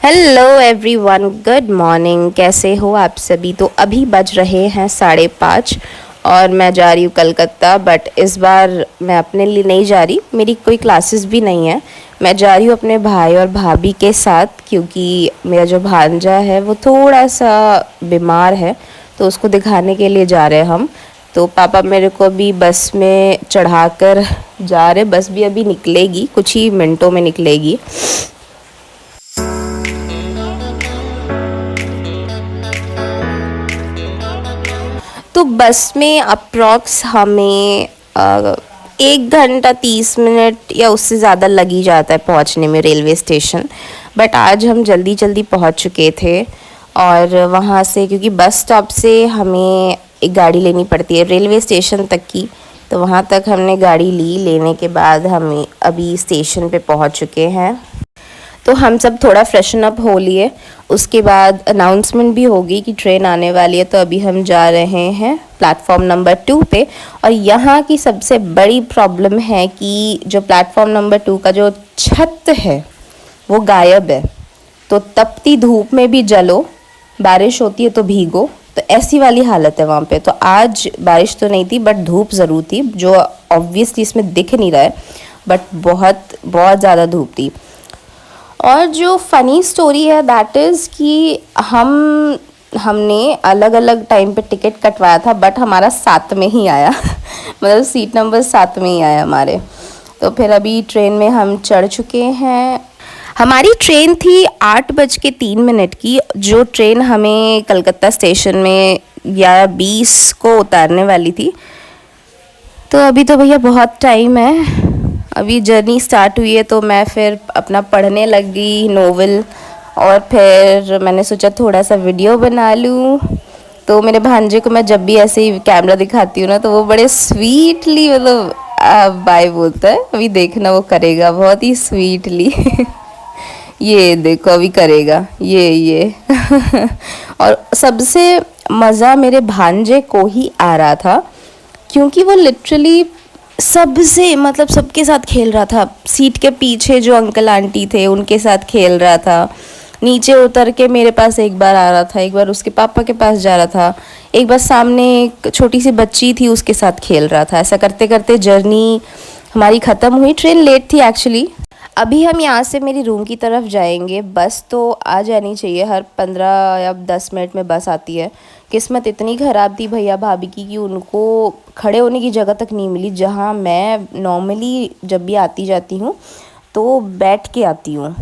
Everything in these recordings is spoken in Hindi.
Hello everyone, good morning. कैसे हो आप सभी? तो अभी बज रहे हैं 5:30 और मैं जा रही हूँ कलकत्ता। बट इस बार मैं अपने लिए नहीं जा रही, मेरी कोई क्लासेस भी नहीं है। मैं जा रही हूँ अपने भाई और भाभी के साथ, क्योंकि मेरा जो भांजा है वो थोड़ा सा बीमार है, तो उसको दिखाने के लिए जा रहे हैं हम। तो पापा मेरे को अभी बस में चढ़ाकर जा रहे। बस भी अभी निकलेगी, कुछ ही मिनटों में निकलेगी। तो बस में अप्रॉक्स हमें 1 घंटा 30 मिनट या उससे ज़्यादा लग ही जाता है पहुंचने में रेलवे स्टेशन। बट आज हम जल्दी जल्दी पहुंच चुके थे। और वहां से, क्योंकि बस स्टॉप से हमें एक गाड़ी लेनी पड़ती है रेलवे स्टेशन तक की, तो वहां तक हमने गाड़ी लेने के बाद हमें अभी स्टेशन पे पहुंच चुके हैं। तो हम सब थोड़ा फ्रेशन अप हो लिए। उसके बाद अनाउंसमेंट भी होगी कि ट्रेन आने वाली है। तो अभी हम जा रहे हैं प्लेटफॉर्म नंबर 2 पे। और यहाँ की सबसे बड़ी प्रॉब्लम है कि जो प्लेटफॉर्म नंबर 2 का जो छत है वो गायब है। तो तपती धूप में भी जलो, बारिश होती है तो भीगो, तो ऐसी वाली हालत है वहाँ पे। तो आज बारिश तो नहीं थी, बट धूप ज़रूर थी, जो ऑब्वियसली इसमें दिख नहीं रहा है, बट बहुत बहुत ज़्यादा धूप थी। और जो फ़नी स्टोरी है दैट इज़ कि हमने अलग अलग टाइम पे टिकट कटवाया था, बट हमारा साथ में ही आया मतलब सीट नंबर साथ में ही आया हमारे। तो फिर अभी ट्रेन में हम चढ़ चुके हैं। हमारी ट्रेन थी 8:03 की, जो ट्रेन हमें कलकत्ता स्टेशन में 11:20 को उतारने वाली थी। तो अभी तो भैया बहुत टाइम है। अभी जर्नी स्टार्ट हुई है, तो मैं फिर अपना पढ़ने लग गई नोवेल। और फिर मैंने सोचा थोड़ा सा वीडियो बना लूँ। तो मेरे भांजे को मैं जब भी ऐसे ही कैमरा दिखाती हूँ ना, तो वो बड़े स्वीटली मतलब बाय बोलता है। अभी देखना वो करेगा बहुत ही स्वीटली ये देखो अभी करेगा ये और सबसे मज़ा मेरे भांजे को ही आ रहा था, क्योंकि वो लिटरली सबसे मतलब सबके साथ खेल रहा था। सीट के पीछे जो अंकल आंटी थे उनके साथ खेल रहा था, नीचे उतर के मेरे पास एक बार आ रहा था, एक बार उसके पापा के पास जा रहा था, एक बार सामने एक छोटी सी बच्ची थी उसके साथ खेल रहा था। ऐसा करते करते जर्नी हमारी ख़त्म हुई। ट्रेन लेट थी एक्चुअली। अभी हम यहाँ से मेरी रूम की तरफ जाएंगे। बस तो आ जानी चाहिए, हर 15 या 10 मिनट में बस आती है। किस्मत इतनी ख़राब थी भैया भाभी की कि उनको खड़े होने की जगह तक नहीं मिली, जहाँ मैं नॉर्मली जब भी आती जाती हूँ तो बैठ के आती हूँ।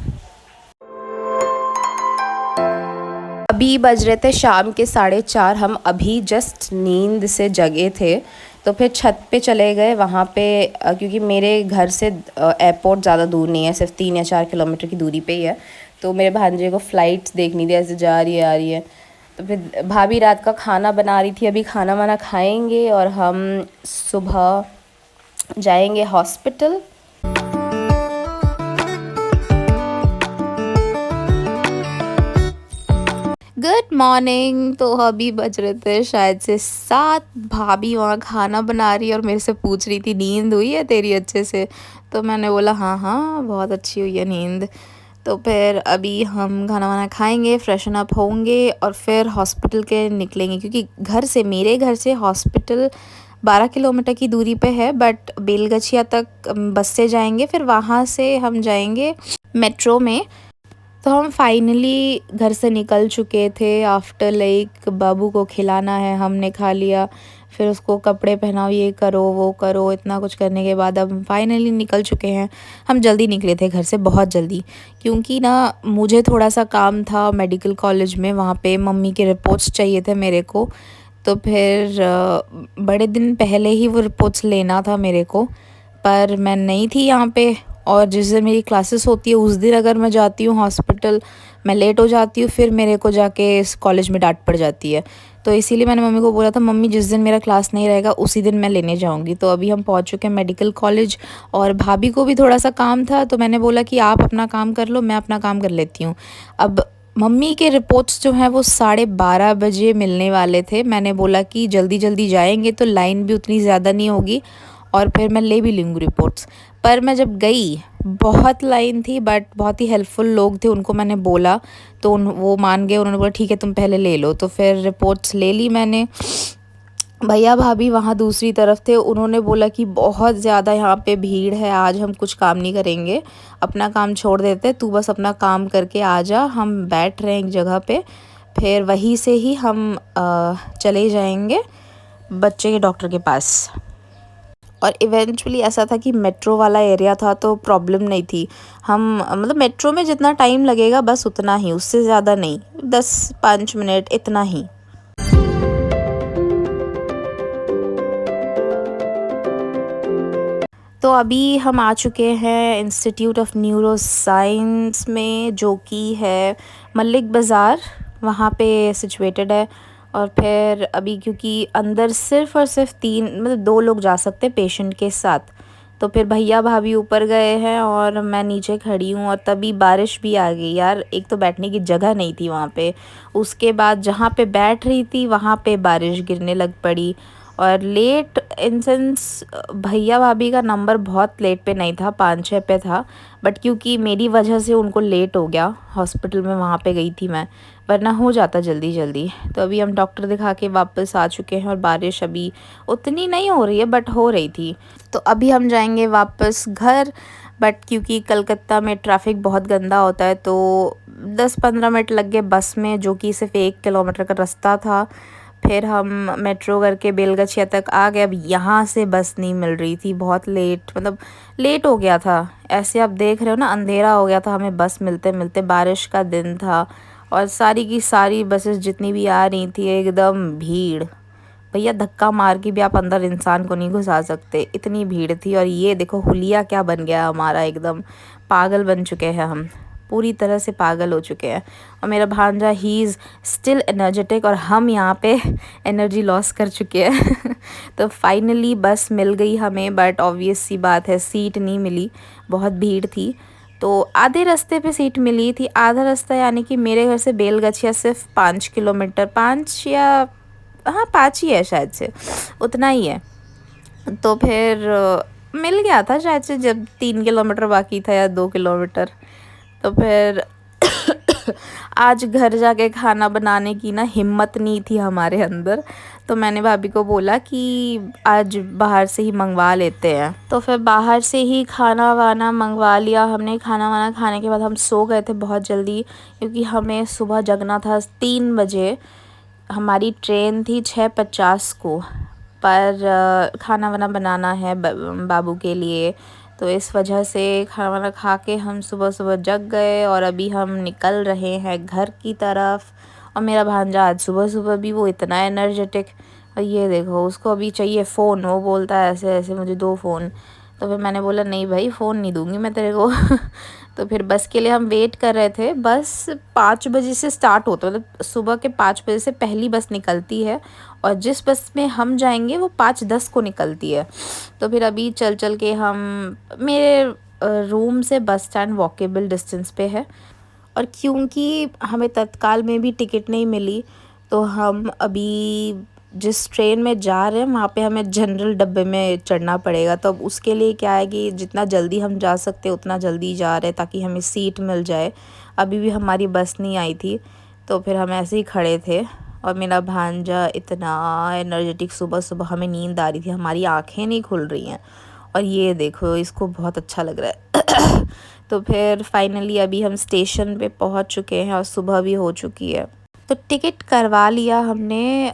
अभी बज रहे थे शाम के 4:30। हम अभी जस्ट नींद से जगे थे, तो फिर छत पे चले गए वहाँ पे। क्योंकि मेरे घर से एयरपोर्ट ज़्यादा दूर नहीं है, सिर्फ 3 या 4 किलोमीटर की दूरी पे ही है। तो मेरे भांजे को फ़्लाइट्स देखनी थी, ऐसे जा रही है आ रही है। तो फिर भाभी रात का खाना बना रही थी। अभी खाना वाना खाएंगे और हम सुबह जाएंगे हॉस्पिटल। Good morning. तो अभी बज रहे थे शायद से 7। भाभी वहाँ खाना बना रही है और मेरे से पूछ रही थी नींद हुई है तेरी अच्छे से? तो मैंने बोला हाँ हाँ बहुत अच्छी हुई है नींद। तो फिर अभी हम खाना वाना खाएंगे, फ्रेशन अप होंगे और फिर हॉस्पिटल के निकलेंगे, क्योंकि मेरे घर से हॉस्पिटल 12 किलोमीटर की दूरी पे है। बट बेलगछिया तक बस से जाएंगे, फिर वहाँ से हम जाएंगे मेट्रो में। तो हम फाइनली घर से निकल चुके थे। आफ्टर लाइक बाबू को खिलाना है, हमने खा लिया, फिर उसको कपड़े पहनाओ, ये करो वो करो, इतना कुछ करने के बाद अब हम फाइनली निकल चुके हैं। हम जल्दी निकले थे घर से, बहुत जल्दी, क्योंकि ना मुझे थोड़ा सा काम था मेडिकल कॉलेज में। वहाँ पे मम्मी के रिपोर्ट्स चाहिए थे मेरे को। तो फिर बड़े दिन पहले ही वो रिपोर्ट्स लेना था मेरे को, पर मैं नहीं थी यहाँ पे। और जिस दिन मेरी क्लासेस होती है उस दिन अगर मैं जाती हूँ हॉस्पिटल, मैं लेट हो जाती हूँ, फिर मेरे को जाके इस कॉलेज में डांट पड़ जाती है। तो इसीलिए मैंने मम्मी को बोला था मम्मी जिस दिन मेरा क्लास नहीं रहेगा उसी दिन मैं लेने जाऊँगी। तो अभी हम पहुँच चुके हैं मेडिकल कॉलेज, और भाभी को भी थोड़ा सा काम था, तो मैंने बोला कि आप अपना काम कर लो, मैं अपना काम कर लेती हूँ। अब मम्मी के रिपोर्ट्स जो हैं वो 12:30 बजे मिलने वाले थे। मैंने बोला कि जल्दी जल्दी जाएंगे तो लाइन भी उतनी ज़्यादा नहीं होगी और फिर मैं ले भी लूँगी रिपोर्ट्स। पर मैं जब गई बहुत लाइन थी बट बहुत ही हेल्पफुल लोग थे, उनको मैंने बोला तो वो मान गए। उन्होंने बोला ठीक है तुम पहले ले लो, तो फिर रिपोर्ट्स ले ली मैंने। भैया भाभी वहाँ दूसरी तरफ थे, उन्होंने बोला कि बहुत ज़्यादा यहाँ पे भीड़ है, आज हम कुछ काम नहीं करेंगे, अपना काम छोड़ देते, तू बस अपना काम करके आ जा, हम बैठ रहे हैं एक जगह पे, फिर वहीं से ही हम चले जाएंगे बच्चे के डॉक्टर के पास। और इवेंचुअली ऐसा था कि मेट्रो वाला एरिया था तो प्रॉब्लम नहीं थी। हम मतलब मेट्रो में जितना टाइम लगेगा बस उतना ही, उससे ज़्यादा नहीं, 10-5 मिनट इतना ही। तो अभी हम आ चुके हैं इंस्टीट्यूट ऑफ न्यूरो साइंस में, जो कि है मलिक बाज़ार, वहाँ पे सिचुएटेड है। और फिर अभी क्योंकि अंदर सिर्फ़ और सिर्फ 2 लोग जा सकते पेशेंट के साथ, तो फिर भैया भाभी ऊपर गए हैं और मैं नीचे खड़ी हूँ। और तभी बारिश भी आ गई यार, एक तो बैठने की जगह नहीं थी वहाँ पे, उसके बाद जहाँ पे बैठ रही थी वहाँ पे बारिश गिरने लग पड़ी। और लेट इन सेंस भैया भाभी का नंबर बहुत लेट पे नहीं था, 5-6 पे था, बट क्योंकि मेरी वजह से उनको लेट हो गया, हॉस्पिटल में वहाँ पे गई थी मैं, वरना हो जाता जल्दी जल्दी। तो अभी हम डॉक्टर दिखा के वापस आ चुके हैं और बारिश अभी उतनी नहीं हो रही है बट हो रही थी। तो अभी हम जाएंगे वापस घर, बट क्योंकि कलकत्ता में ट्रैफिक बहुत गंदा होता है तो 10-15 मिनट लग गए बस में, जो कि सिर्फ 1 किलोमीटर का रास्ता था। फिर हम मेट्रो करके बेलगछिया तक आ गए। अब यहाँ से बस नहीं मिल रही थी, बहुत लेट, मतलब लेट हो गया था। ऐसे आप देख रहे हो ना, अंधेरा हो गया था हमें बस मिलते मिलते, बारिश का दिन था और सारी की सारी बसेस जितनी भी आ रही थी एकदम भीड़। भैया धक्का मार के भी आप अंदर इंसान को नहीं घुसा सकते, इतनी भीड़ थी। और ये देखो हुलिया क्या बन गया हमारा, एकदम पागल बन चुके हैं हम, पूरी तरह से पागल हो चुके हैं। और मेरा भांजा ही इज़ स्टिल एनर्जेटिक और हम यहाँ पे एनर्जी लॉस कर चुके हैं। तो फाइनली बस मिल गई हमें, बट ऑब्वियस सी बात है सीट नहीं मिली, बहुत भीड़ थी। तो आधे रास्ते पे सीट मिली थी, आधा रास्ता यानी कि मेरे घर से बेलगछिया सिर्फ 5 किलोमीटर, 5 या हाँ 5 ही है शायद से, उतना ही है। तो फिर मिल गया था शायद से, जब 3 किलोमीटर बाकी था या 2 किलोमीटर। तो फिर आज घर जाके खाना बनाने की ना हिम्मत नहीं थी हमारे अंदर, तो मैंने भाभी को बोला कि आज बाहर से ही मंगवा लेते हैं। तो फिर बाहर से ही खाना वाना मंगवा लिया हमने। खाना वाना खाने के बाद हम सो गए थे बहुत जल्दी, क्योंकि हमें सुबह जगना था 3 बजे। हमारी ट्रेन थी 6:50 को, पर खाना वाना बनाना है बाबू के लिए, तो इस वजह से खाना वाना खा के हम सुबह सुबह जग गए और अभी हम निकल रहे हैं घर की तरफ। और मेरा भांजा आज सुबह सुबह भी वो इतना एनर्जेटिक, और ये देखो उसको अभी चाहिए फ़ोन, वो बोलता है ऐसे ऐसे मुझे दो फ़ोन। तो फिर मैंने बोला नहीं भाई फ़ोन नहीं दूंगी मैं तेरे को। तो फिर बस के लिए हम वेट कर रहे थे। बस 5 बजे से स्टार्ट होता है, मतलब सुबह के 5 बजे से पहली बस निकलती है, और जिस बस में हम जाएंगे वो 5:10 को निकलती है। तो फिर अभी चल चल के हम, मेरे रूम से बस स्टैंड वॉकेबल डिस्टेंस पे है, और क्योंकि हमें तत्काल में भी टिकट नहीं मिली, तो हम अभी जिस ट्रेन में जा रहे हैं वहाँ पे हमें जनरल डब्बे में चढ़ना पड़ेगा। तो अब उसके लिए क्या है कि जितना जल्दी हम जा सकते उतना जल्दी जा रहे हैं ताकि हमें सीट मिल जाए। अभी भी हमारी बस नहीं आई थी, तो फिर हम ऐसे ही खड़े थे। और मेरा भांजा इतना एनर्जेटिक, सुबह सुबह हमें नींद आ रही थी, हमारी आँखें नहीं खुल रही हैं, और ये देखो इसको बहुत अच्छा लग रहा है। तो फिर फाइनली अभी हम स्टेशन पे पहुंच चुके हैं और सुबह भी हो चुकी है। तो टिकट करवा लिया हमने।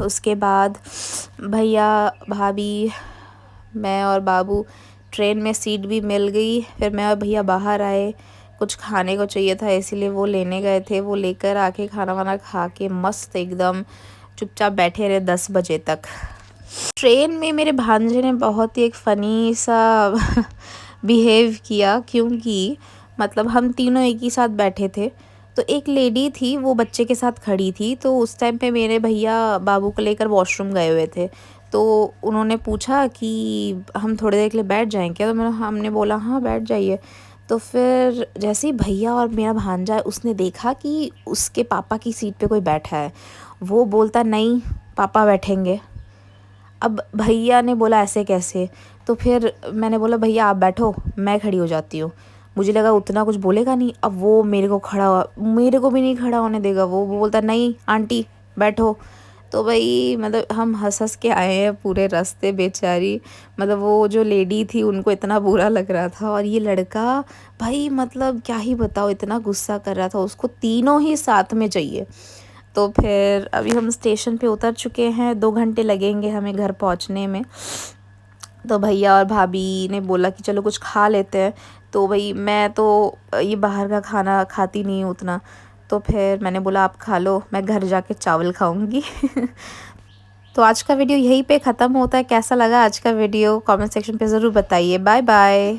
उसके बाद भैया भाभी, मैं और बाबू, ट्रेन में सीट भी मिल गई। फिर मैं और भैया बाहर आए, कुछ खाने को चाहिए था इसीलिए वो लेने गए थे, वो लेकर आके खाना वाना खा के मस्त एकदम चुपचाप बैठे रहे 10 बजे तक। ट्रेन में मेरे भांजे ने बहुत ही एक फ़नी सा बिहेव किया, क्योंकि मतलब हम तीनों एक ही साथ बैठे थे, तो एक लेडी थी वो बच्चे के साथ खड़ी थी। तो उस टाइम पे मेरे भैया बाबू को लेकर वॉशरूम गए हुए थे, तो उन्होंने पूछा कि हम थोड़ी देर के लिए बैठ जाएं क्या, तो हमने बोला हाँ बैठ जाइए। तो फिर जैसे ही भैया और मेरा भांजा है, उसने देखा कि उसके पापा की सीट पे कोई बैठा है, वो बोलता नहीं पापा बैठेंगे। अब भैया ने बोला ऐसे कैसे, तो फिर मैंने बोला भैया आप बैठो, मैं खड़ी हो जाती हूँ। मुझे लगा उतना कुछ बोलेगा नहीं, अब वो मेरे को भी नहीं खड़ा होने देगा। वो बोलता नहीं आंटी बैठो। तो भाई मतलब हम हंस हंस के आए हैं पूरे रास्ते, बेचारी मतलब वो जो लेडी थी उनको इतना बुरा लग रहा था, और ये लड़का भाई मतलब क्या ही बताओ, इतना गुस्सा कर रहा था, उसको तीनों ही साथ में चाहिए। तो फिर अभी हम स्टेशन पे उतर चुके हैं, 2 घंटे लगेंगे हमें घर पहुंचने में। तो भैया और भाभी ने बोला कि चलो कुछ खा लेते हैं। तो भाई मैं तो ये बाहर का खाना खाती नहीं हूँ उतना, तो फिर मैंने बोला आप खा लो, मैं घर जाके चावल खाऊंगी। तो आज का वीडियो यहीं पे ख़त्म होता है। कैसा लगा आज का वीडियो कमेंट सेक्शन पे ज़रूर बताइए। Bye bye.